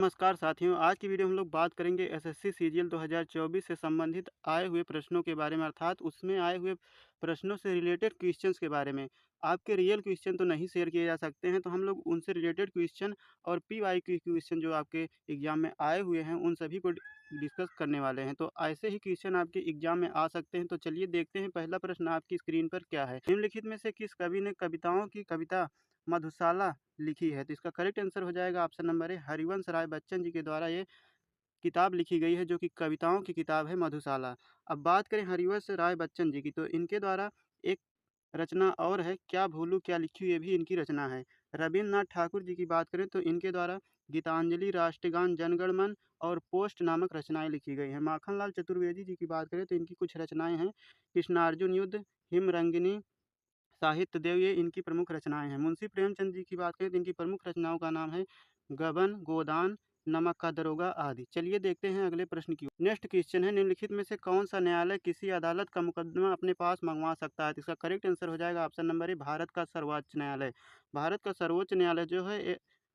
नमस्कार साथियों, आज की वीडियो में हम लोग बात करेंगे एसएससी सीजीएल 2024 से संबंधित आए हुए प्रश्नों के बारे में, अर्थात उसमें आए हुए प्रश्नों से रिलेटेड क्वेश्चंस के बारे में। आपके रियल क्वेश्चन तो नहीं शेयर किए जा सकते हैं, तो हम लोग उनसे रिलेटेड क्वेश्चन और पीवाई के क्वेश्चन जो आपके एग्जाम में आए हुए हैं उन सभी को डिस्कस करने वाले हैं। तो ऐसे ही क्वेश्चन आपके एग्जाम में आ सकते हैं। तो चलिए देखते हैं, पहला प्रश्न आपकी स्क्रीन पर क्या है। निम्नलिखित में से किस कवि ने कविताओं की कविता मधुशाला लिखी है? तो इसका करेक्ट आंसर हो जाएगा ऑप्शन नंबर ए, हरिवंश राय बच्चन जी के द्वारा ये किताब लिखी गई है, जो कि कविताओं की किताब है मधुशाला। अब बात करें हरिवंश राय बच्चन जी की, तो इनके द्वारा एक रचना और है, क्या भूलूं क्या लिखूं, ये भी इनकी रचना है। रविन्द्रनाथ ठाकुर जी की बात करें तो इनके द्वारा गीतांजलि, राष्ट्रगान, जनगण मन और पोस्ट नामक रचनाएं लिखी गई हैं। माखनलाल चतुर्वेदी जी की बात करें तो इनकी कुछ रचनाएं हैं, कृष्णार्जुन युद्ध, हिमरंगिनी, साहित्य देव, ये इनकी प्रमुख रचनाएं हैं। मुंशी प्रेमचंद जी की बात करें तो इनकी प्रमुख रचनाओं का नाम है गबन, गोदान, नमक का दरोगा आदि। चलिए देखते हैं अगले प्रश्न की ओर। नेक्स्ट क्वेश्चन है, निम्नलिखित में से कौन सा न्यायालय किसी अदालत का मुकदमा अपने पास मंगवा सकता है? तो इसका करेक्ट आंसर हो जाएगा ऑप्शन नंबर ए, भारत का सर्वोच्च न्यायालय। भारत का सर्वोच्च न्यायालय जो है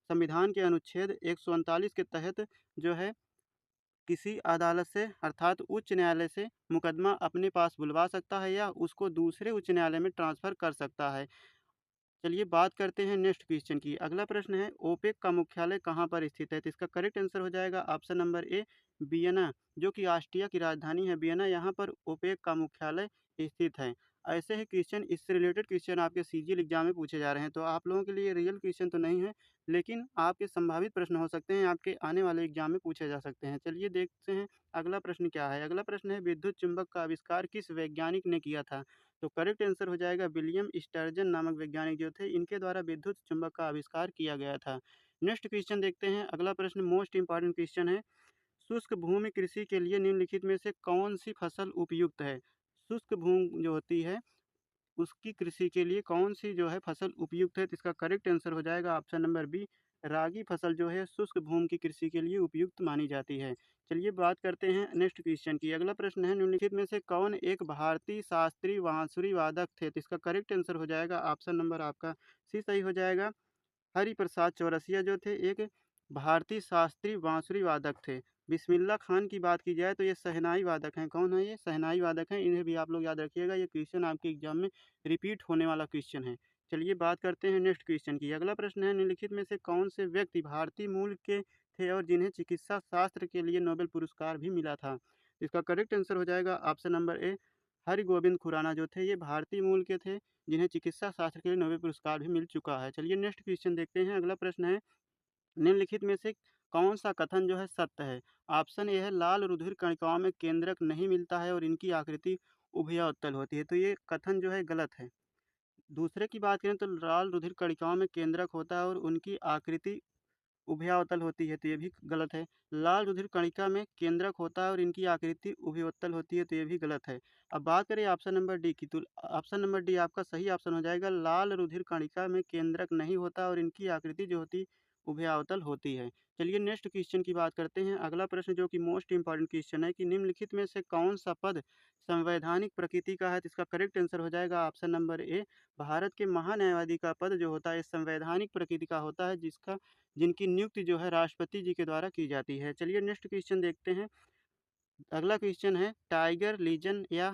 संविधान के अनुच्छेद 139 के तहत जो है किसी अदालत से अर्थात उच्च न्यायालय से मुकदमा अपने पास बुलवा सकता है या उसको दूसरे उच्च न्यायालय में ट्रांसफर कर सकता है। चलिए बात करते हैं नेक्स्ट क्वेश्चन की। अगला प्रश्न है, ओपेक का मुख्यालय कहाँ पर स्थित है? तो इसका करेक्ट आंसर हो जाएगा ऑप्शन नंबर ए, वियना, जो कि ऑस्ट्रिया की राजधानी है वियना, यहाँ पर ओपेक का मुख्यालय स्थित है। ऐसे ही क्वेश्चन, इससे रिलेटेड क्वेश्चन आपके सीजीएल एग्जाम में पूछे जा रहे हैं। तो आप लोगों के लिए रियल क्वेश्चन तो नहीं है, लेकिन आपके संभावित प्रश्न हो सकते हैं, आपके आने वाले एग्जाम में पूछे जा सकते हैं। चलिए देखते हैं अगला प्रश्न क्या है। अगला प्रश्न है, विद्युत चुंबक का आविष्कार किस वैज्ञानिक ने किया था? तो करेक्ट आंसर हो जाएगा विलियम स्टर्जन नामक वैज्ञानिक जो थे, इनके द्वारा विद्युत चुंबक का आविष्कार किया गया था। नेक्स्ट क्वेश्चन देखते हैं। अगला प्रश्न मोस्ट इंपॉर्टेंट क्वेश्चन है, शुष्क भूमि कृषि के लिए निम्नलिखित में से कौन सी फसल उपयुक्त है? शुष्क भूमि जो होती है उसकी कृषि के लिए कौन सी जो है फसल उपयुक्त है? तो इसका करेक्ट आंसर हो जाएगा ऑप्शन नंबर बी, रागी फसल जो है शुष्क भूमि की कृषि के लिए उपयुक्त मानी जाती है। चलिए बात करते हैं नेक्स्ट क्वेश्चन की। अगला प्रश्न है, निम्नलिखित में से कौन एक भारतीय शास्त्रीय बांसुरी वादक थे? तो इसका करेक्ट आंसर हो जाएगा ऑप्शन नंबर आपका सी सही हो जाएगा। हरिप्रसाद चौरसिया जो थे एक भारतीय शास्त्रीय बांसुरी वादक थे। बिस्मिल्लाह खान की बात की जाए तो ये शहनाई वादक हैं। कौन है ये? शहनाई वादक हैं। इन्हें भी आप लोग याद रखिएगा, ये क्वेश्चन आपके एग्जाम में रिपीट होने वाला क्वेश्चन है। चलिए बात करते हैं नेक्स्ट क्वेश्चन की। अगला प्रश्न है, निम्नलिखित में से कौन से व्यक्ति भारतीय मूल के थे और जिन्हें चिकित्सा शास्त्र के लिए नोबेल पुरस्कार भी मिला था? इसका करेक्ट आंसर हो जाएगा option number A, Harigovind Khurana जो थे ये भारतीय मूल के थे, जिन्हें चिकित्सा शास्त्र के लिए नोबेल पुरस्कार भी मिल चुका है। चलिए नेक्स्ट क्वेश्चन देखते हैं। अगला प्रश्न है, निम्नलिखित में से कौन सा कथन जो है सत्य है? ऑप्शन ए है, लाल रुधिर कणिकाओं में केंद्रक नहीं मिलता है और इनकी आकृति उभयोत्तल होती है। तो ये कथन जो है गलत है। दूसरे की बात करें तो लाल रुधिर कणिकाओं में केंद्रक होता है और उनकी आकृति उभयावतल होती है, तो ये भी गलत है। लाल रुधिर कणिका में केंद्रक होता है और इनकी आकृति उभयोत्तल होती है, तो ये भी गलत है। अब बात करें ऑप्शन नंबर डी की, तो ऑप्शन नंबर डी आपका सही ऑप्शन हो जाएगा, लाल रुधिर कणिका में केंद्रक नहीं होता और इनकी आकृति जो होती उभयावतल होती है। चलिए नेक्स्ट क्वेश्चन की बात करते हैं। अगला प्रश्न जो कि मोस्ट इंपॉर्टेंट क्वेश्चन है कि निम्नलिखित में से कौन सा पद संवैधानिक प्रकृति का है? तो इसका करेक्ट आंसर हो जाएगा ऑप्शन नंबर ए, भारत के महान्यायवादी का पद जो होता है संवैधानिक प्रकृति का होता है, जिनकी नियुक्ति जो है राष्ट्रपति जी के द्वारा की जाती है। चलिए नेक्स्ट क्वेश्चन देखते हैं। अगला क्वेश्चन है, टाइगर लीजन या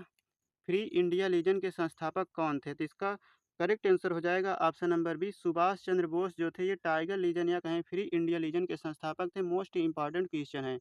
फ्री इंडिया लीजन के संस्थापक कौन थे? तो इसका करेक्ट आंसर हो जाएगा option number B, Subhash Chandra Bose जो थे ये टाइगर लीजन या कहें फ्री इंडिया लीजन के संस्थापक थे। मोस्ट इंपॉर्टेंट क्वेश्चन है,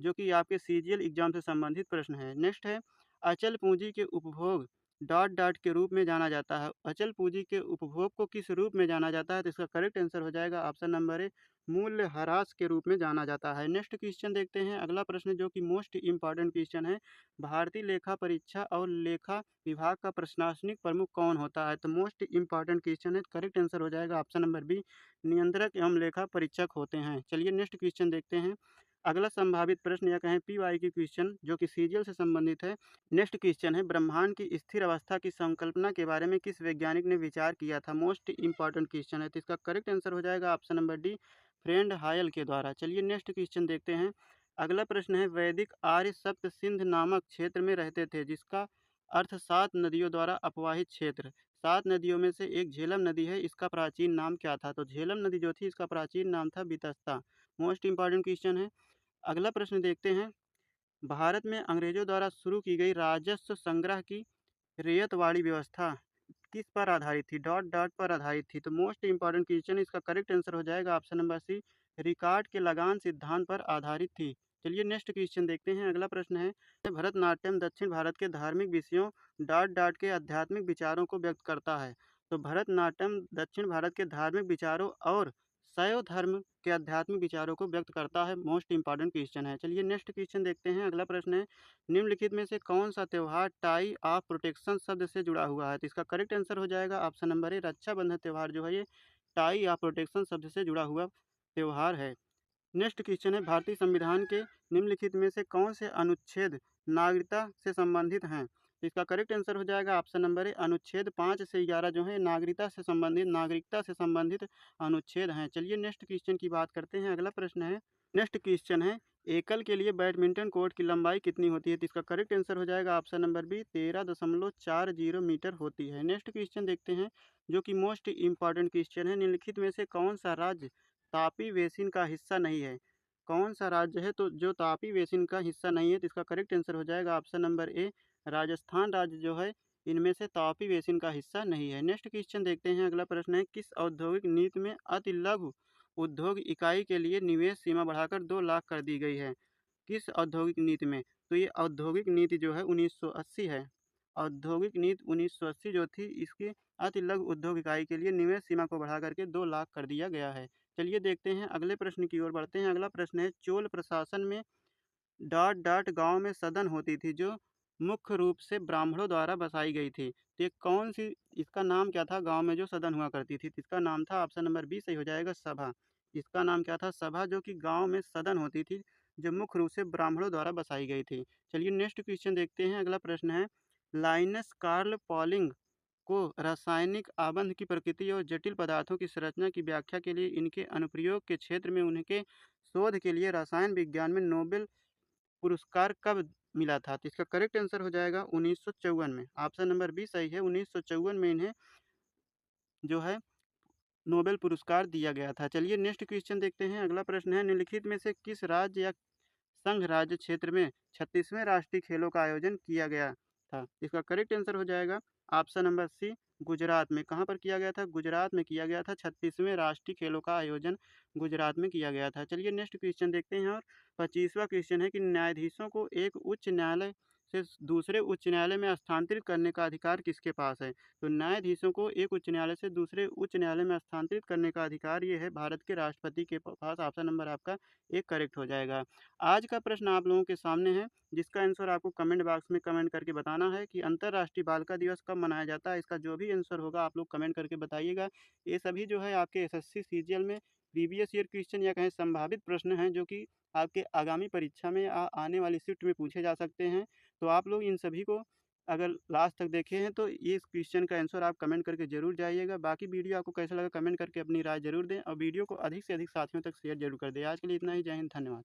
जो कि आपके सीजीएल एग्जाम से संबंधित प्रश्न है। नेक्स्ट है, अचल पूंजी के उपभोग डॉट डॉट के रूप में जाना जाता है। अचल पूंजी के उपभोग को किस रूप में जाना जाता है? तो इसका करेक्ट आंसर हो जाएगा ऑप्शन नंबर ए, मूल्य ह्रास के रूप में जाना जाता है। नेक्स्ट क्वेश्चन देखते हैं। अगला प्रश्न जो कि मोस्ट इंपॉर्टेंट क्वेश्चन है, भारतीय लेखा परीक्षा और लेखा विभाग का प्रशासनिक प्रमुख कौन होता है? तो मोस्ट इंपॉर्टेंट क्वेश्चन है, करेक्ट आंसर हो जाएगा ऑप्शन नंबर बी, नियंत्रक एवं लेखा परीक्षक होते हैं। चलिए नेक्स्ट क्वेश्चन देखते हैं। अगला संभावित प्रश्न या कहें पीवाई की क्वेश्चन जो कि सीरियल से संबंधित है। नेक्स्ट क्वेश्चन है, ब्रह्मांड की स्थिर अवस्था की संकल्पना के बारे में किस वैज्ञानिक ने विचार किया था? मोस्ट इंपॉर्टेंट क्वेश्चन है, तो इसका करेक्ट आंसर हो जाएगा ऑप्शन नंबर डी, फ्रेंड हायल के द्वारा। चलिए नेक्स्ट क्वेश्चन देखते हैं। अगला प्रश्न है, वैदिक आर्य सप्त सिंध नामक क्षेत्र में रहते थे, जिसका अर्थ 7 नदियों द्वारा अपवाहित क्षेत्र। 7 नदियों में से एक झेलम नदी है, इसका प्राचीन नाम क्या था? तो झेलम नदी जो थी इसका प्राचीन नाम था वितस्ता। मोस्ट इंपॉर्टेंट क्वेश्चन है। अगला प्रश्न देखते हैं। भारत में अंग्रेजों द्वारा शुरू की गई राजस्व संग्रह की रैयतवाड़ी व्यवस्था किस पर आधारित थी? डॉट डॉट पर आधारित थी। तो मोस्ट इंपॉर्टेंट क्वेश्चन, इसका करेक्ट आंसर हो जाएगा ऑप्शन नंबर सी, रिकार्ड के लगान सिद्धांत पर आधारित थी। चलिए नेक्स्ट क्वेश्चन देखते हैं। अगला प्रश्न है, भरतनाट्यम दक्षिण भारत के धार्मिक विषयों डॉट डॉट के आध्यात्मिक विचारों को व्यक्त करता है। तो भरतनाट्यम दक्षिण भारत के धार्मिक विचारों और शैव धर्म के आध्यात्मिक विचारों को व्यक्त करता है। मोस्ट इंपॉर्टेंट क्वेश्चन है। चलिए नेक्स्ट क्वेश्चन देखते हैं। अगला प्रश्न है, निम्नलिखित में से कौन सा त्यौहार टाई ऑफ प्रोटेक्शन शब्द से जुड़ा हुआ है? तो इसका करेक्ट आंसर हो जाएगा ऑप्शन नंबर ए, रक्षाबंधन त्यौहार जो है ये टाई ऑफ प्रोटेक्शन शब्द से जुड़ा हुआ त्यौहार है। नेक्स्ट क्वेश्चन है, भारतीय संविधान के निम्नलिखित में से कौन से अनुच्छेद नागरिकता से संबंधित हैं? तो इसका करेक्ट आंसर हो जाएगा ऑप्शन नंबर ए, अनुच्छेद 5 से 11 जो है नागरिकता से संबंधित अनुच्छेद हैं। चलिए नेक्स्ट क्वेश्चन की बात करते हैं। अगला प्रश्न है, नेक्स्ट क्वेश्चन है, एकल के लिए बैडमिंटन कोर्ट की लंबाई कितनी होती है? तो इसका करेक्ट आंसर हो जाएगा ऑप्शन नंबर बी, 13.40 मीटर होती है। नेक्स्ट क्वेश्चन देखते हैं, जो कि मोस्ट इंपॉर्टेंट क्वेश्चन है, निम्नलिखित में से कौन सा राज्य तापी बेसिन का हिस्सा नहीं है? कौन सा राज्य है तो जो तापी बेसिन का हिस्सा नहीं है? तो इसका करेक्ट आंसर हो जाएगा ऑप्शन नंबर ए, राजस्थान राज्य जो है इनमें से तापी बेसिन का हिस्सा नहीं है। नेक्स्ट क्वेश्चन देखते हैं। अगला प्रश्न है, किस औद्योगिक नीति में अति लघु उद्योग इकाई के लिए निवेश सीमा बढ़ाकर 2 लाख कर दी गई है? किस औद्योगिक नीति में? तो ये औद्योगिक नीति जो है 1980 है। औद्योगिक नीति 1980 जो थी, इसकी अति लघु उद्योग इकाई के लिए निवेश सीमा को बढ़ा करके 2 लाख कर दिया गया है। चलिए देखते हैं, अगले प्रश्न की ओर बढ़ते हैं। अगला प्रश्न है, चोल प्रशासन में डॉट डॉट गांव में सदन होती थी जो मुख्य रूप से ब्राह्मणों द्वारा बसाई गई थी। तो ये कौन सी, इसका नाम क्या था गांव में जो सदन हुआ करती थी? तो इसका नाम था ऑप्शन नंबर बी, सही हो जाएगा सभा। इसका नाम क्या था? सभा, जो कि गांव में सदन होती थी जो मुख्य रूप से ब्राह्मणों द्वारा बसाई गई थी। चलिए नेक्स्ट क्वेश्चन देखते हैं। अगला प्रश्न है, लाइनस कार्ल पॉलिंग को रासायनिक आबंध की प्रकृति और जटिल पदार्थों की संरचना की व्याख्या के लिए इनके अनुप्रयोग के क्षेत्र में उनके शोध के लिए रसायन विज्ञान में नोबेल पुरस्कार कब मिला था? तो इसका करेक्ट आंसर हो जाएगा 1954 में। ऑप्शन नंबर बी सही है, 1954 में इन्हें जो है नोबेल पुरस्कार दिया गया था। चलिए नेक्स्ट क्वेश्चन देखते हैं। अगला प्रश्न है, निम्नलिखित में से किस राज्य या संघ राज्य क्षेत्र में 36वें राष्ट्रीय खेलों का आयोजन किया गया था? इसका करेक्ट आंसर हो जाएगा ऑप्शन नंबर सी, गुजरात में। कहाँ पर किया गया था? गुजरात में किया गया था। 36वें राष्ट्रीय खेलों का आयोजन गुजरात में किया गया था। चलिए नेक्स्ट क्वेश्चन देखते हैं। और 25वां क्वेश्चन है कि न्यायाधीशों को एक उच्च न्यायालय से दूसरे उच्च न्यायालय में स्थानांतरित करने का अधिकार किसके पास है? तो न्यायाधीशों को एक उच्च न्यायालय से दूसरे उच्च न्यायालय में स्थानांतरित करने का अधिकार ये है भारत के राष्ट्रपति के पास। ऑप्शन नंबर आपका एक करेक्ट हो जाएगा। आज का प्रश्न आप लोगों के सामने है, जिसका आंसर आपको कमेंट बॉक्स में कमेंट करके बताना है कि अंतर्राष्ट्रीय बालिका दिवस कब मनाया जाता है। इसका जो भी आंसर होगा आप लोग कमेंट करके बताइएगा। ये सभी जो है आपके एसएससी सीजीएल में प्रीवियस ईयर क्वेश्चन या कहें संभावित प्रश्न हैं, जो कि आपके आगामी परीक्षा में आने वाली शिफ्ट में पूछे जा सकते हैं। तो आप लोग इन सभी को अगर लास्ट तक देखे हैं तो ये इस क्वेश्चन का आंसर आप कमेंट करके जरूर जाइएगा। बाकी वीडियो आपको कैसा लगा कमेंट करके अपनी राय जरूर दें, और वीडियो को अधिक से अधिक साथियों तक शेयर जरूर कर दें। आज के लिए इतना ही। जय हिंद, धन्यवाद।